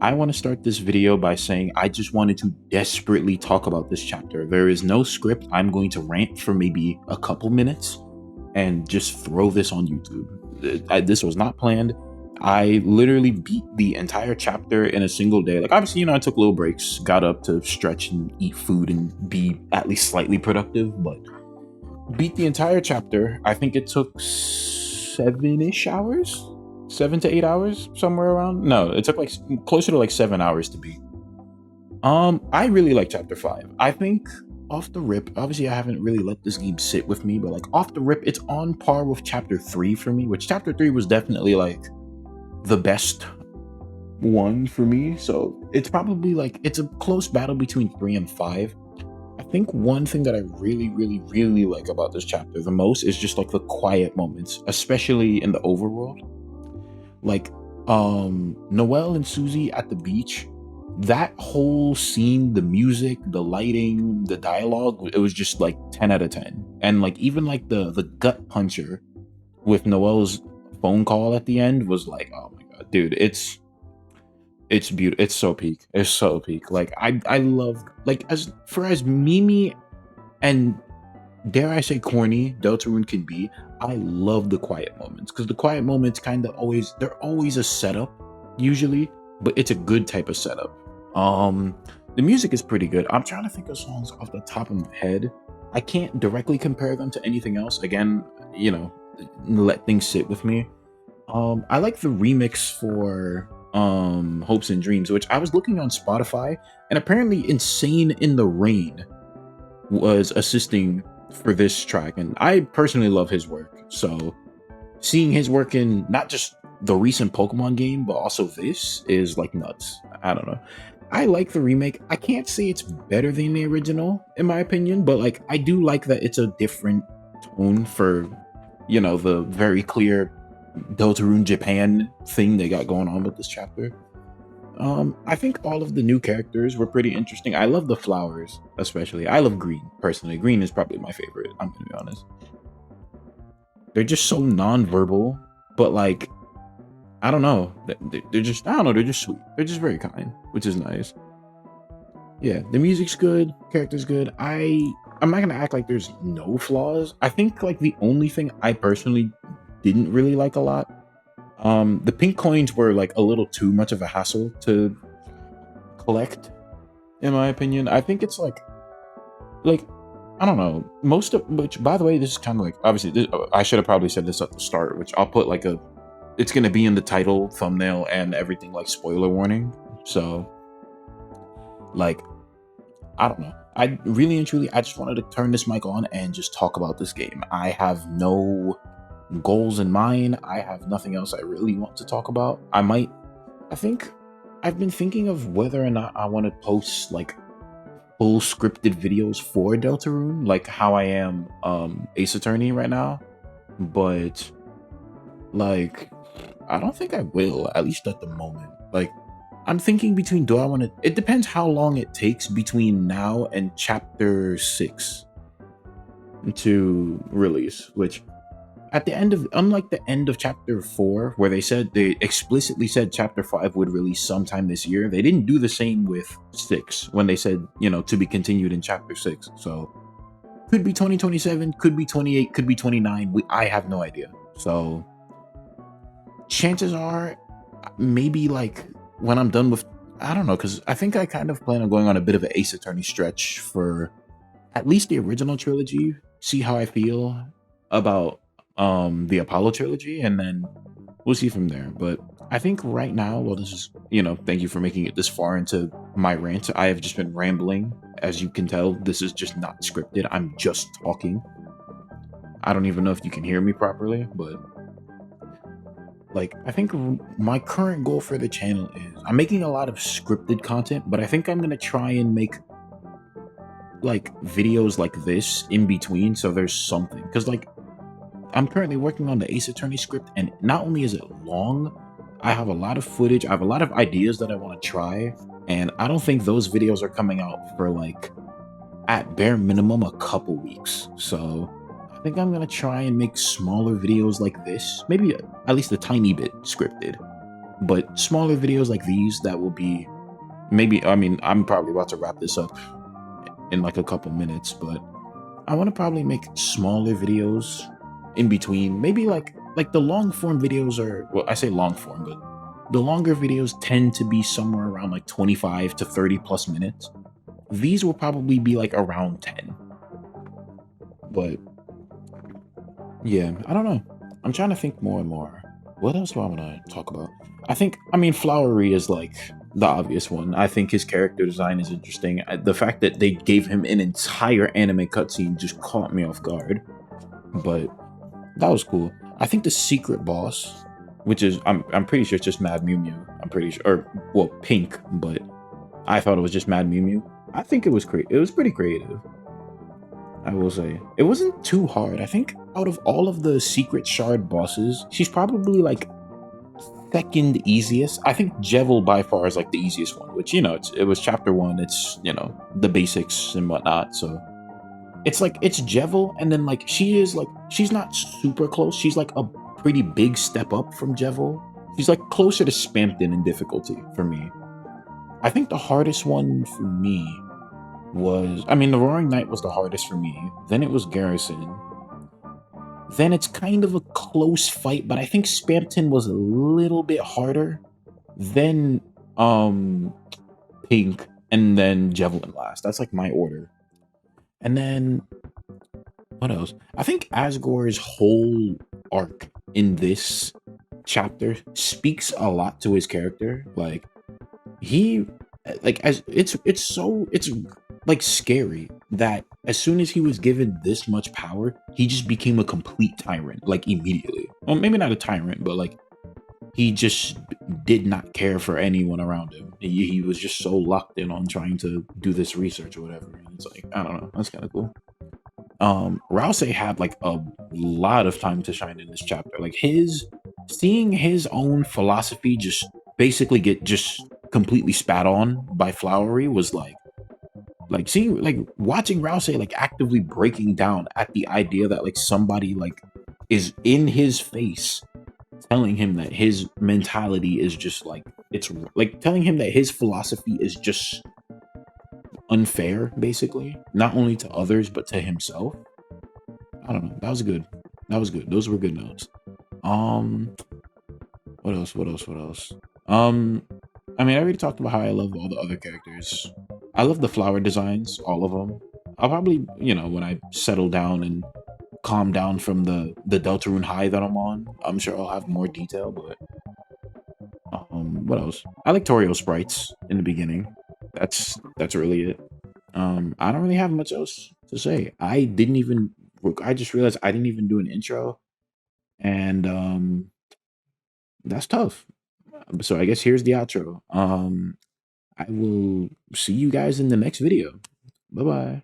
I want to start this video by saying I just wanted to desperately talk about this chapter. There is no script. I'm going to rant for maybe a couple minutes and just throw this on YouTube. This was not planned. I literally beat the entire chapter in a single day. Like, obviously, I took little breaks, got up to stretch and eat food and be at least slightly productive, but beat the entire chapter. I think it took 7-ish hours, 7 to 8 hours, somewhere around. No, it took like closer to like 7 hours to beat. I really like chapter 5. I think off the rip, obviously I haven't really let this game sit with me, but like off the rip, it's on par with chapter 3 for me, which chapter 3 was definitely like the best one for me. So it's probably like it's a close battle between 3 and 5. I think one thing that I really like about this chapter the most is just like the quiet moments, especially in the overworld. Like Noelle and Susie at the beach, that whole scene, the music, the lighting, the dialogue, it was just like 10 out of 10. And like even like the gut puncher with Noelle's phone call at the end was like, oh my god, dude, it's beautiful. It's so peak. It's so peak. Like I love, like, as Mimi and dare I say corny Deltarune can be, I love the quiet moments, because the quiet moments kind of always, they're always a setup usually, but it's a good type of setup. The music is pretty good. I'm trying to think of songs off the top of my head. I can't directly compare them to anything else. Again, let things sit with me. I like the remix for Hopes and Dreams, which I was looking on Spotify, and apparently Insane in the Rain was assisting for this track, and I personally love his work. So seeing his work in not just the recent Pokemon game, but also this is like nuts. I don't know. I like the remake. I can't say it's better than the original, in my opinion, but like I do like that it's a different tone for, the very clear Deltarune Japan thing they got going on with this chapter. I think all of the new characters were pretty interesting. I love the flowers, especially. I love green, personally. Green is probably my favorite, I'm gonna be honest. They're just so non-verbal, but like, I don't know. They're just, I don't know, they're just sweet. They're just very kind, which is nice. Yeah, the music's good, character's good. I'm not gonna act like there's no flaws. I think like the only thing I personally didn't really like a lot, the pink coins were like a little too much of a hassle to collect, in my opinion. I think it's like I don't know, most of which, by the way, this is kind of like, obviously I should have probably said this at the start, which I'll put like it's gonna be in the title, thumbnail, and everything, like spoiler warning. So like, I don't know, I really and truly, I just wanted to turn this mic on and just talk about this game. I have no goals in mind. I have nothing else I really want to talk about. I think I've been thinking of whether or not I want to post like full scripted videos for Deltarune, like how I am Ace Attorney right now, but like I don't think I will, at least at the moment. Like I'm thinking between, do I want to, it depends how long it takes between now and chapter 6 to release, which at the end of, unlike the end of chapter 4, where they explicitly said chapter 5 would release sometime this year, they didn't do the same with 6 when they said, to be continued in chapter 6. So could be 2027, could be 28, could be 29. I have no idea. So chances are maybe like when I'm done with, I don't know, because I think I kind of plan on going on a bit of an Ace Attorney stretch for at least the original trilogy, see how I feel about the Apollo trilogy, and then we'll see from there. But I think right now, well, this is, thank you for making it this far into my rant. I have just been rambling. As you can tell, this is just not scripted. I'm just talking. I don't even know if you can hear me properly, but like, I think my current goal for the channel is, I'm making a lot of scripted content, but I think I'm gonna try and make like videos like this in between, so there's something, because like I'm currently working on the Ace Attorney script, and not only is it long, I have a lot of footage, I have a lot of ideas that I want to try, and I don't think those videos are coming out for like, at bare minimum, a couple weeks. So I think I'm gonna try and make smaller videos like this, maybe at least a tiny bit scripted, But smaller videos like these that will be maybe, I mean, I'm probably about to wrap this up in like a couple minutes, but I want to probably make smaller videos in between. Maybe like the long form videos are, well, I say long form, but the longer videos tend to be somewhere around like 25 to 30 plus minutes. These will probably be like around 10. But yeah, I don't know. I'm trying to think more and more. What else do I want to talk about? I mean, Flowery is like the obvious one. I think his character design is interesting. The fact that they gave him an entire anime cutscene just caught me off guard. But that was cool. I think the secret boss, which is I'm pretty sure it's just Mad Mew Mew. I'm pretty sure, or well, Pink, but I thought it was just Mad Mew Mew. I think it was It was pretty creative. I will say it wasn't too hard. I think out of all of the secret shard bosses, she's probably like second easiest. I think Jevil by far is like the easiest one, which it was chapter one. It's the basics and whatnot. So it's like it's Jevil, and then like she's not super close. She's like a pretty big step up from Jevil. She's like closer to Spampton in difficulty for me. I think the hardest one for me was, I mean, the Roaring Knight was the hardest for me. Then it was Garrison. Then it's kind of a close fight, but I think Spampton was a little bit harder. Then Pink, and then Javelin last. That's like my order. And then what else? I think Asgore's whole arc in this chapter speaks a lot to his character. Like he like as it's like scary that as soon as he was given this much power, he just became a complete tyrant, like immediately. Well, maybe not a tyrant, but like he just did not care for anyone around him. He was just so locked in on trying to do this research or whatever. And it's like, I don't know, that's kind of cool. Rouse had like a lot of time to shine in this chapter. Like seeing his own philosophy just basically get just completely spat on by Flowery was like seeing like watching Rouse like actively breaking down at the idea that like somebody like is in his face telling him that his mentality is just like, it's like telling him that his philosophy is just unfair, basically, not only to others but to himself. I don't know, that was good. Those were good notes. What else? I mean, I already talked about how I love all the other characters. I love the flower designs, all of them. I'll probably, when I settle down and calm down from the Deltarune high that I'm on, I'm sure I'll have more detail. But what else? I like Torio sprites in the beginning. That's really it. I don't really have much else to say. I just realized I didn't even do an intro, and that's tough. So I guess here's the outro. I will see you guys in the next video. Bye bye.